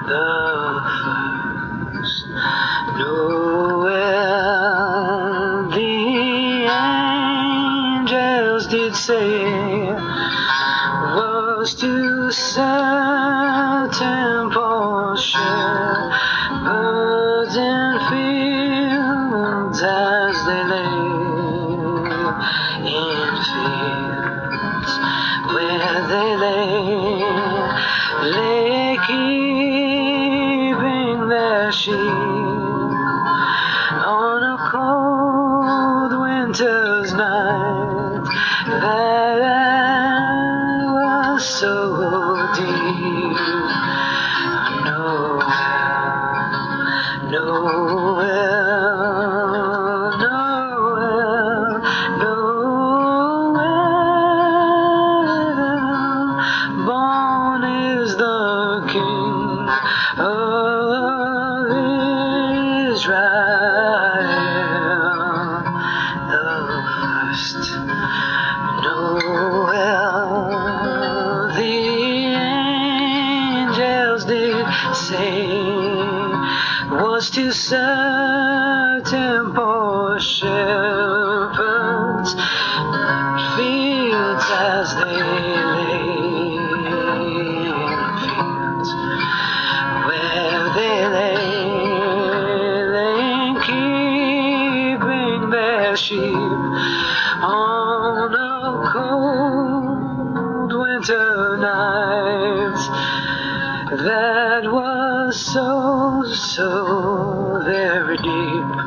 the first Noel, the angels did say, was to certain poor shepherds in fields as they lay in fields where they lay keeping their sheep on a cold winter's night that was so deep. Noel, Noel, Noel, Noel, born is the King of Israel, the first Noel, the angels did say, was to certain poor shepherds fields as they lay in fields where they lay keeping their sheep on a cold winter night that was so very deep.